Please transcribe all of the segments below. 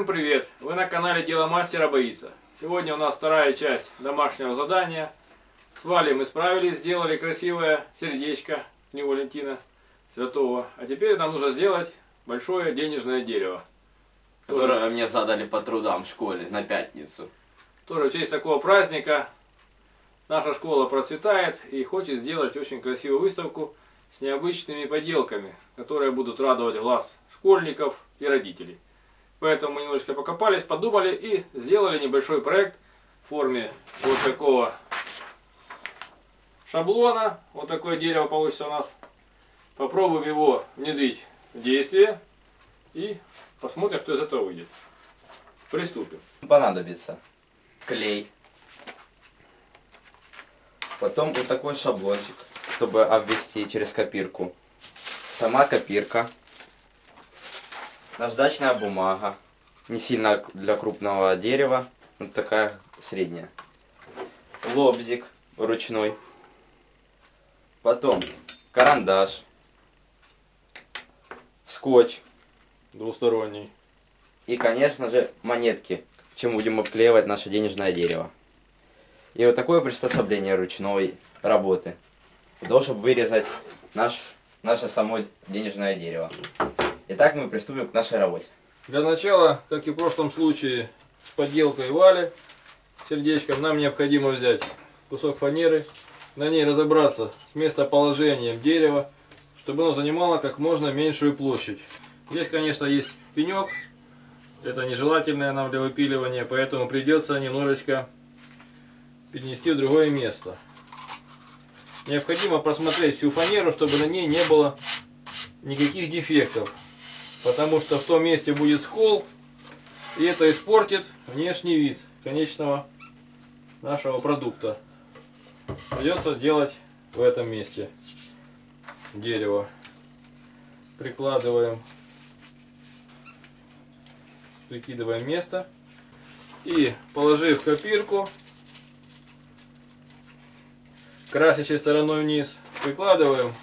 привет! Вы на канале Дело мастера боится. Сегодня у нас вторая часть домашнего задания. С Валей мы справились, сделали красивое сердечко в Дню Валентина Святого. А теперь нам нужно сделать большое денежное дерево. Которое мне задали по трудам в школе на пятницу. Тоже в честь такого праздника наша школа процветает и хочет сделать очень красивую выставку с необычными поделками, которые будут радовать глаз школьников и родителей. Поэтому мы немножечко покопались, подумали и сделали небольшой проект в форме вот такого шаблона. Вот такое дерево получится у нас. Попробуем его внедрить в действие и посмотрим, что из этого выйдет. Приступим. Понадобится клей. Потом вот такой шаблончик, чтобы обвести через копирку. Сама копирка. Наждачная бумага. Не сильно для крупного дерева. Вот такая средняя. Лобзик ручной. Потом карандаш. Скотч. Двусторонний. И, конечно же, монетки, чем будем обклеивать наше денежное дерево. И вот такое приспособление ручной работы. Для того, чтобы вырезать наше само денежное дерево. Итак, мы приступим к нашей работе. Для начала, как и в прошлом случае с подделкой Вали, сердечком, нам необходимо взять кусок фанеры, на ней разобраться с местоположением дерева, чтобы оно занимало как можно меньшую площадь. Здесь, конечно, есть пенек, это нежелательное нам для выпиливания, поэтому придется немножечко перенести в другое место. Необходимо просмотреть всю фанеру, чтобы на ней не было никаких дефектов, потому что в том месте будет скол, и это испортит внешний вид конечного нашего продукта. Придется делать в этом месте дерево. Прикидываем место и, положив копирку красящей стороной вниз, прикладываем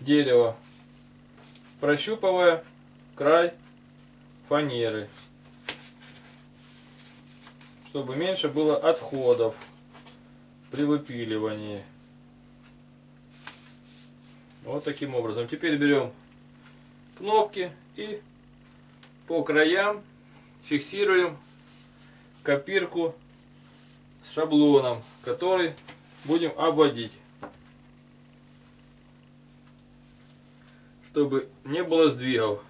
дерево, прощупывая край фанеры, чтобы меньше было отходов при выпиливании. Вот таким образом. Теперь берем кнопки и по краям фиксируем копирку с шаблоном, который будем обводить, чтобы не было сдвигов.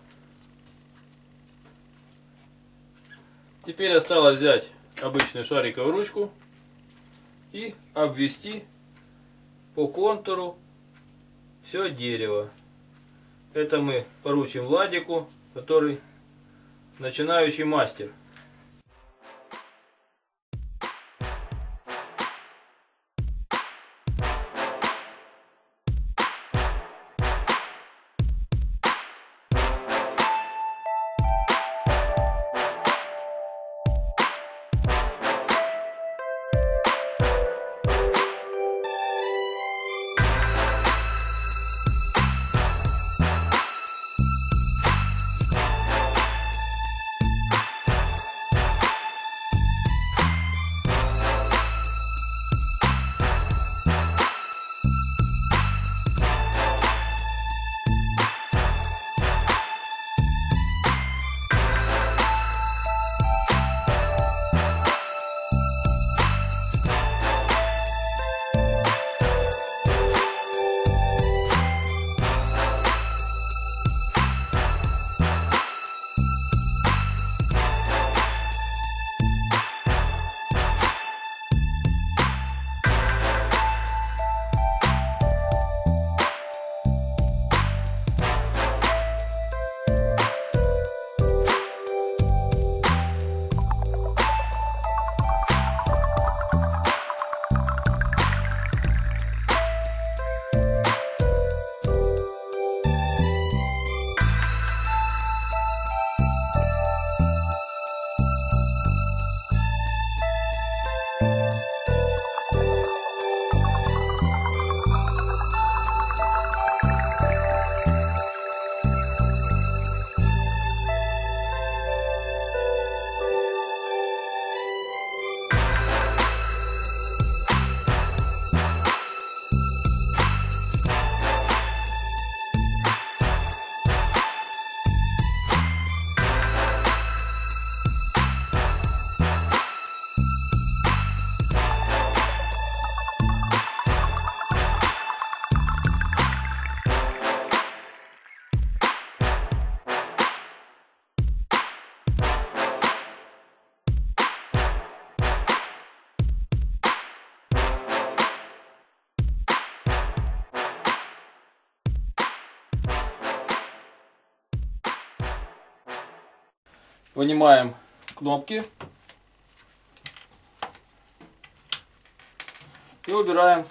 Теперь осталось взять обычную шариковую ручку и обвести по контуру все дерево. Это мы поручим Владику, который начинающий мастер. вынимаем кнопки и убираем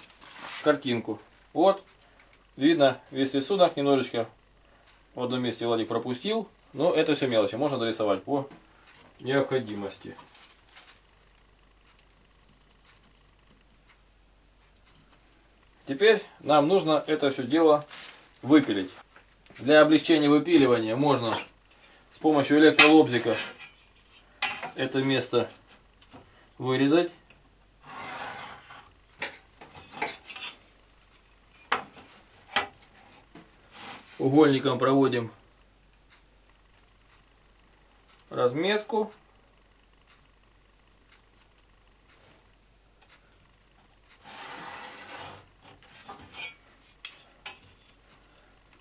картинку. Вот, видно весь рисунок, немножечко в одном месте Владик пропустил, но это все мелочи, можно дорисовать по необходимости. Теперь нам нужно это все дело выпилить. Для облегчения выпиливания можно с помощью электролобзика это место вырезать. Угольником проводим разметку.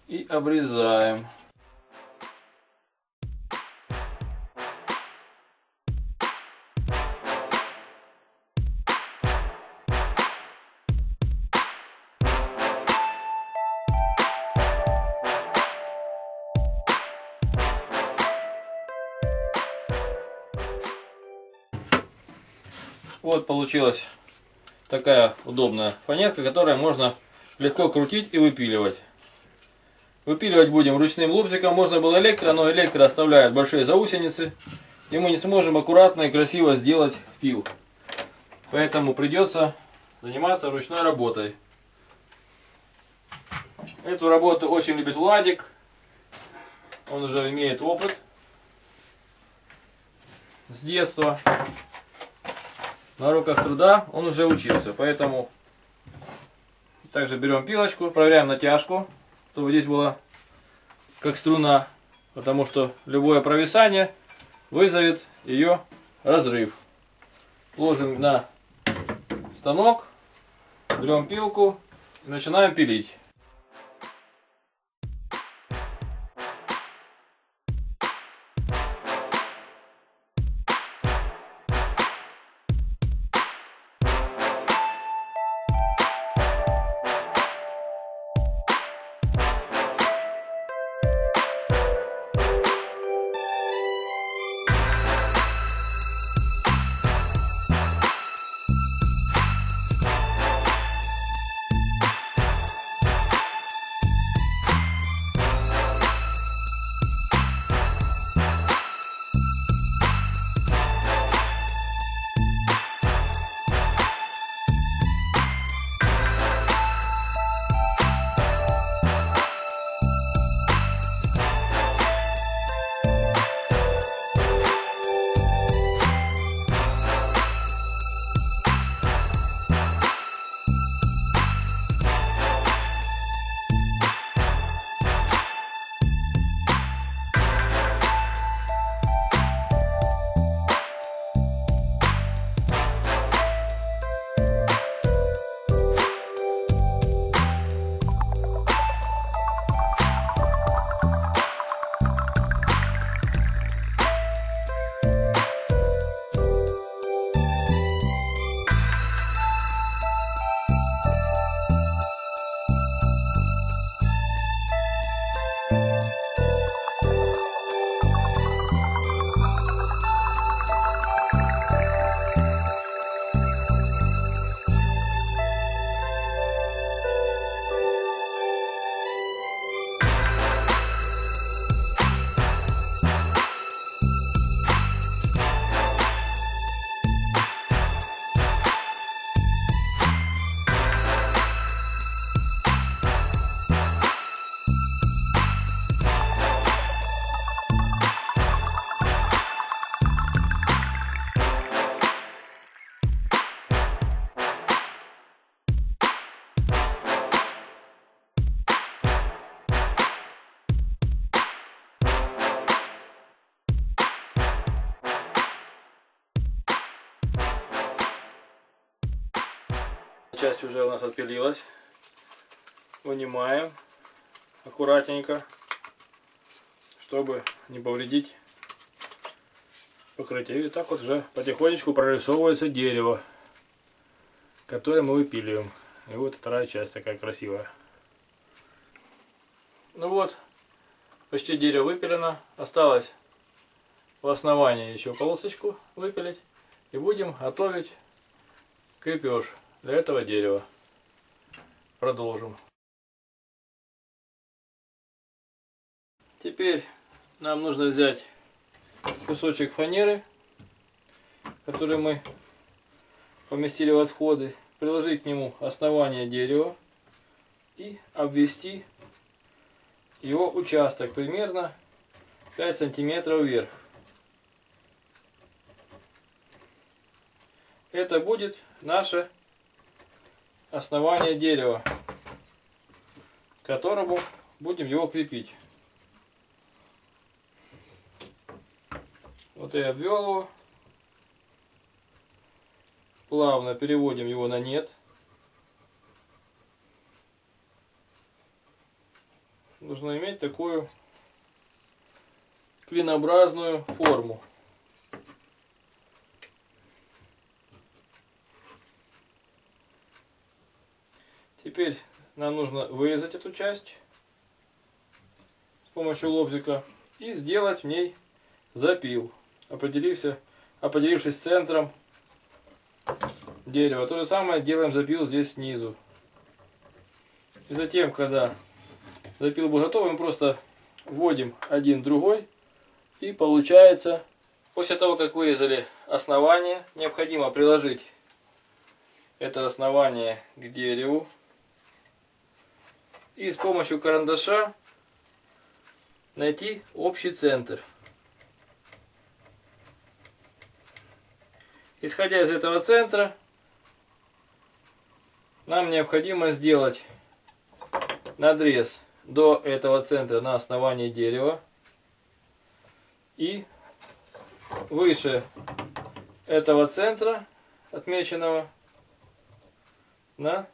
И обрезаем. Вот получилась такая удобная фанерка, которую можно легко крутить и выпиливать. Выпиливать будем ручным лобзиком. Можно было электро, но электро оставляет большие заусеницы, и мы не сможем аккуратно и красиво сделать пил. Поэтому придется заниматься ручной работой. Эту работу очень любит Владик. Он уже имеет опыт с детства. На уроках труда он уже учился. Поэтому также берем пилочку, проверяем натяжку, чтобы здесь была как струна, потому что любое провисание вызовет ее разрыв. Ложим на станок, берем пилку и начинаем пилить. Часть уже у нас отпилилась. Вынимаем аккуратненько, чтобы не повредить покрытие. И так вот уже потихонечку прорисовывается дерево, которое мы выпиливаем. И вот вторая часть такая красивая. Ну вот, почти дерево выпилено. Осталось в основании еще полосочку выпилить. И будем готовить крепеж для этого дерева. Продолжим. Теперь нам нужно взять кусочек фанеры, который мы поместили в отходы, приложить к нему основание дерева и обвести его участок примерно 5 сантиметров вверх. Это будет наше основание дерева, к которому будем его крепить. Вот я обвел его. Плавно переводим его на нет. Нужно иметь такую клинообразную форму. Теперь нам нужно вырезать эту часть с помощью лобзика и сделать в ней запил, определившись центром дерева. То же самое делаем запил здесь снизу. И затем, когда запил будет готов, мы просто вводим один другой, и получается, после того как вырезали основание, необходимо приложить это основание к дереву и с помощью карандаша найти общий центр. Исходя из этого центра, нам необходимо сделать надрез до этого центра на основании дерева и выше этого центра, отмеченного, на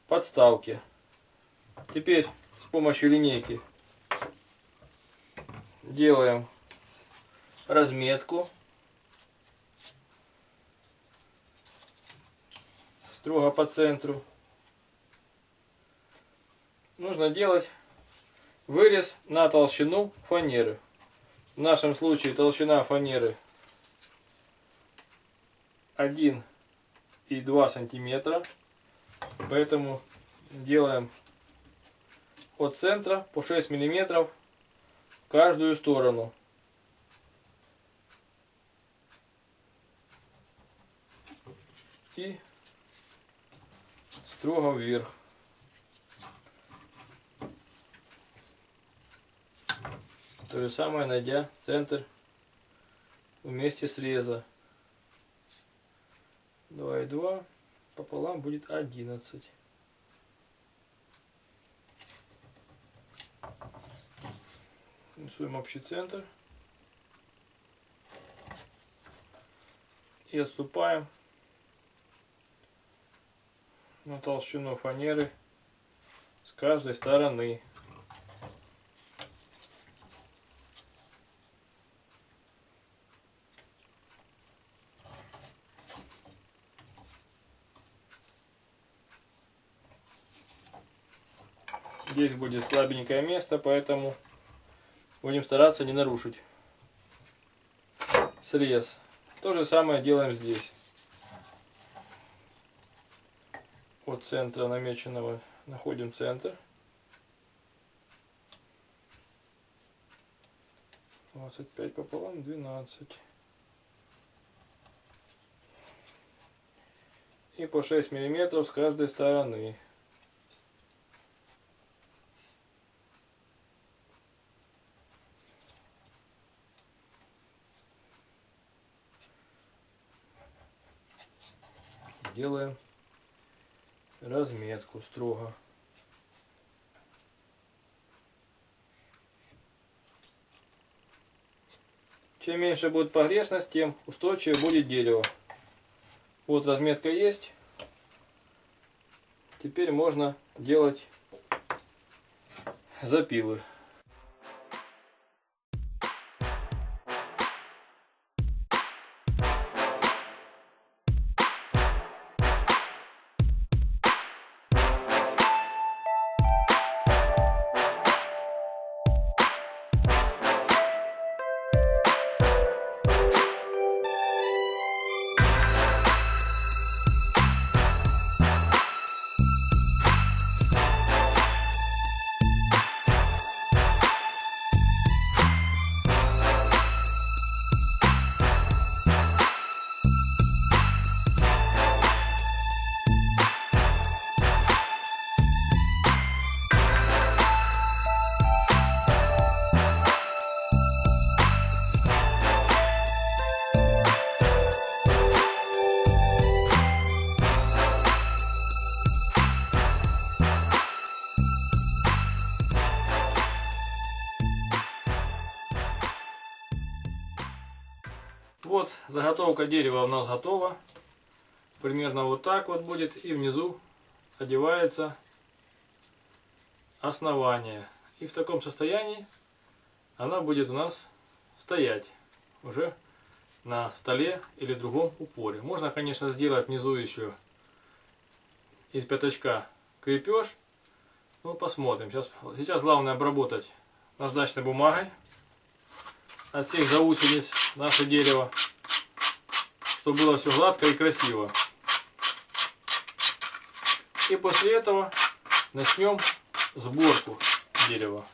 подставке. Теперь с помощью линейки делаем разметку строго по центру. Нужно делать вырез на толщину фанеры. В нашем случае толщина фанеры 1,2 сантиметра. Поэтому делаем от центра по 6 миллиметров в каждую сторону. И строго вверх. То же самое, найдя центр в месте среза. 2,2 пополам будет 11. Рисуем общий центр. И отступаем на толщину фанеры с каждой стороны. Здесь будет слабенькое место, поэтому будем стараться не нарушить срез. То же самое делаем здесь. От центра намеченного находим центр. 25 пополам 12. И по 6 миллиметров с каждой стороны. Делаем разметку строго. Чем меньше будет погрешность, тем устойчивее будет дерево. Вот разметка есть. Теперь можно делать запилы. вот, заготовка дерева у нас готова. Примерно вот так вот будет. И внизу одевается основание. И в таком состоянии она будет у нас стоять уже на столе или другом упоре. Можно, конечно, сделать внизу еще из пятачка крепеж. Ну, посмотрим. Сейчас главное обработать наждачной бумагой от всех заусениц наше дерево, чтобы было все гладко и красиво. И после этого начнем сборку дерева.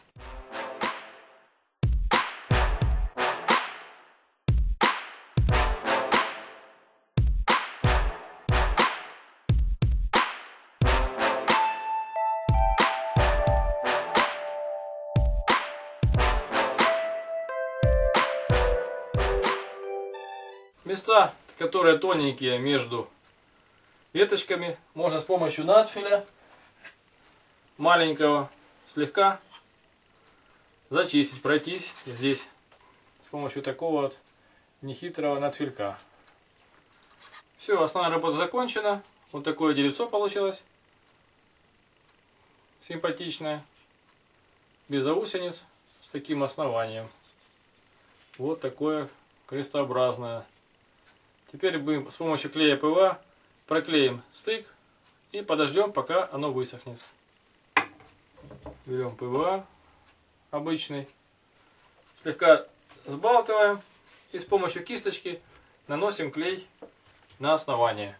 Места, которые тоненькие между веточками, можно с помощью надфиля маленького слегка зачистить, пройтись здесь с помощью такого вот нехитрого надфилька. Все, основная работа закончена. Вот такое деревцо получилось. Симпатичное. Без заусениц. С таким основанием. Вот такое крестообразное. Теперь мы с помощью клея ПВА проклеим стык и подождем, пока оно высохнет. Берем ПВА обычный, слегка сбалтываем и с помощью кисточки наносим клей на основание.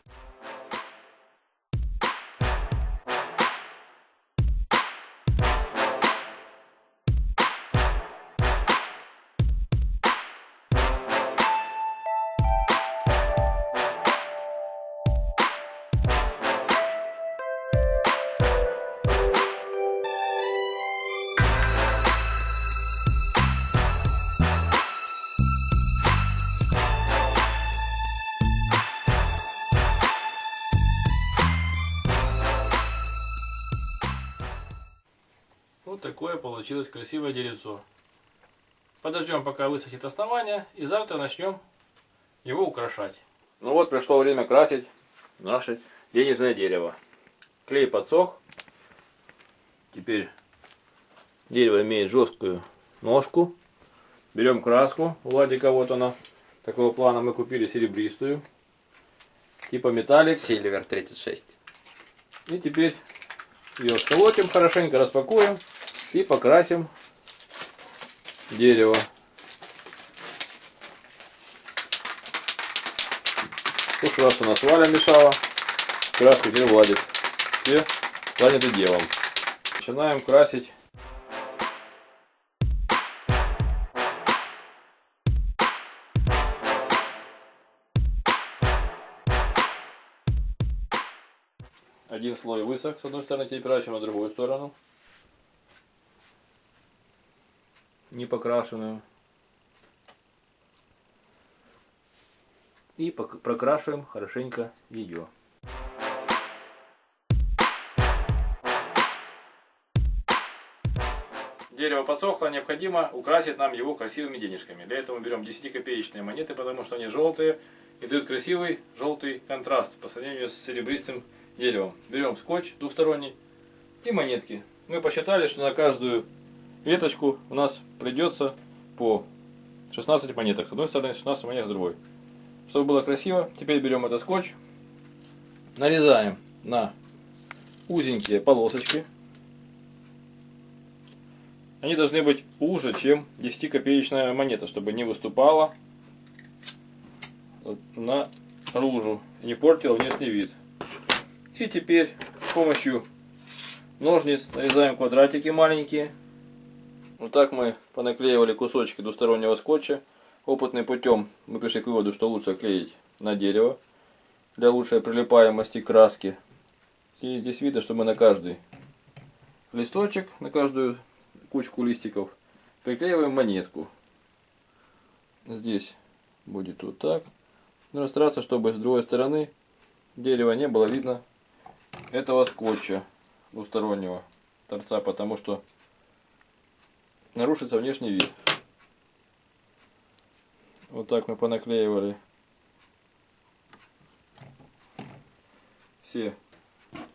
Вот такое получилось красивое деревцо. Подождем, пока высохнет основание, и завтра начнем его украшать. Ну вот, пришло время красить наше денежное дерево. Клей подсох. Теперь дерево имеет жесткую ножку. Берем краску. У Владика вот она. Такого плана мы купили серебристую. Типа металлик. Silver 36. И теперь ее сколотим хорошенько, распакуем и покрасим дерево. В прошлый раз у нас Валя мешала, краску теперь Владик. Все заняты делом. Начинаем красить. Один слой высох с одной стороны, теперь переворачиваем на другую сторону. Не покрашенную. И прокрашиваем хорошенько ее. Дерево подсохло, необходимо украсить нам его красивыми денежками. Для этого мы берем 10-копеечные монеты, потому что они желтые и дают красивый желтый контраст по сравнению с серебристым деревом. Берем скотч двухсторонний и монетки. Мы посчитали, что на каждую веточку у нас придется по 16 монеток. С одной стороны, 16 монет с другой. Чтобы было красиво, теперь берем этот скотч, нарезаем на узенькие полосочки. Они должны быть уже, чем 10-копеечная монета, чтобы не выступала наружу и не портила внешний вид. И теперь с помощью ножниц нарезаем квадратики маленькие. Вот так мы понаклеивали кусочки двустороннего скотча. Опытным путем мы пришли к выводу, что лучше клеить на дерево для лучшей прилипаемости краски. И здесь видно, что мы на каждый листочек, на каждую кучку листиков приклеиваем монетку. Здесь будет вот так. Нужно стараться, чтобы с другой стороны дерева не было видно этого скотча двустороннего торца, потому что нарушится внешний вид. Вот так мы понаклеивали все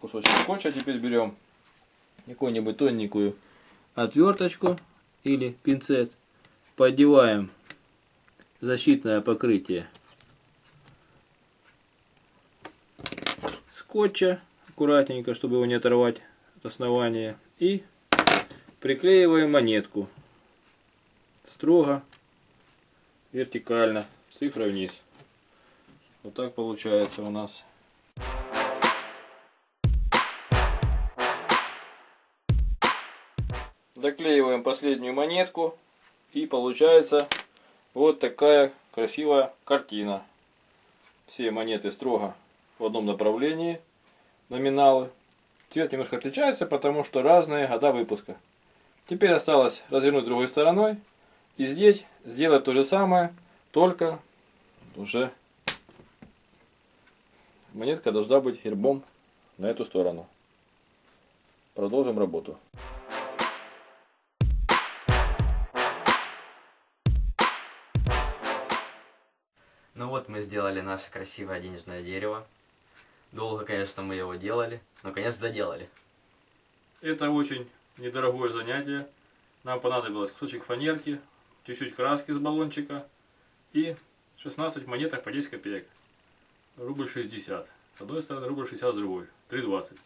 кусочки скотча. Теперь берем какую-нибудь тоненькую отверточку или пинцет, поддеваем защитное покрытие скотча аккуратненько, чтобы его не оторвать от основания, и приклеиваем монетку строго вертикально, цифрой вниз. Вот так получается у нас. Доклеиваем последнюю монетку, и получается вот такая красивая картина. Все монеты строго в одном направлении, номиналы. Цвет немножко отличается, потому что разные года выпуска. Теперь осталось развернуть другой стороной и здесь сделать то же самое, только уже монетка должна быть гербом на эту сторону. Продолжим работу. Ну вот мы сделали наше красивое денежное дерево. Долго, конечно, мы его делали, но наконец доделали. Это очень недорогое занятие. Нам понадобилось кусочек фанерки, чуть-чуть краски с баллончика и 16 монеток по 10 копеек. Рубль 60. С одной стороны, рубль 60 с другой. 3,20.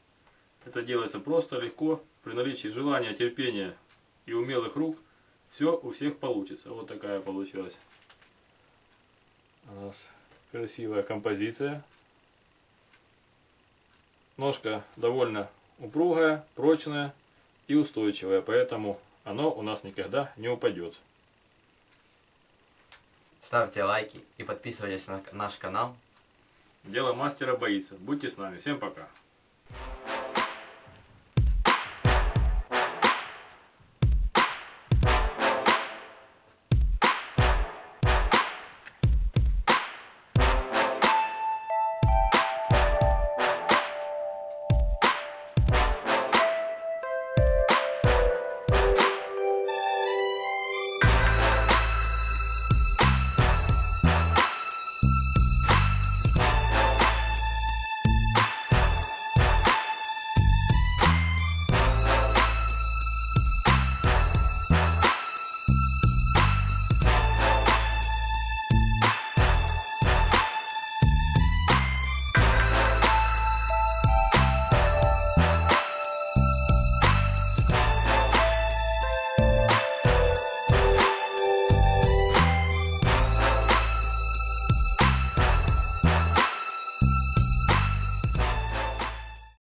Это делается просто, легко. При наличии желания, терпения и умелых рук все у всех получится. Вот такая получилась у нас красивая композиция. Ножка довольно упругая, прочная и устойчивая, поэтому оно у нас никогда не упадет. Ставьте лайки и подписывайтесь на наш канал. Дело мастера боится. Будьте с нами. Всем пока.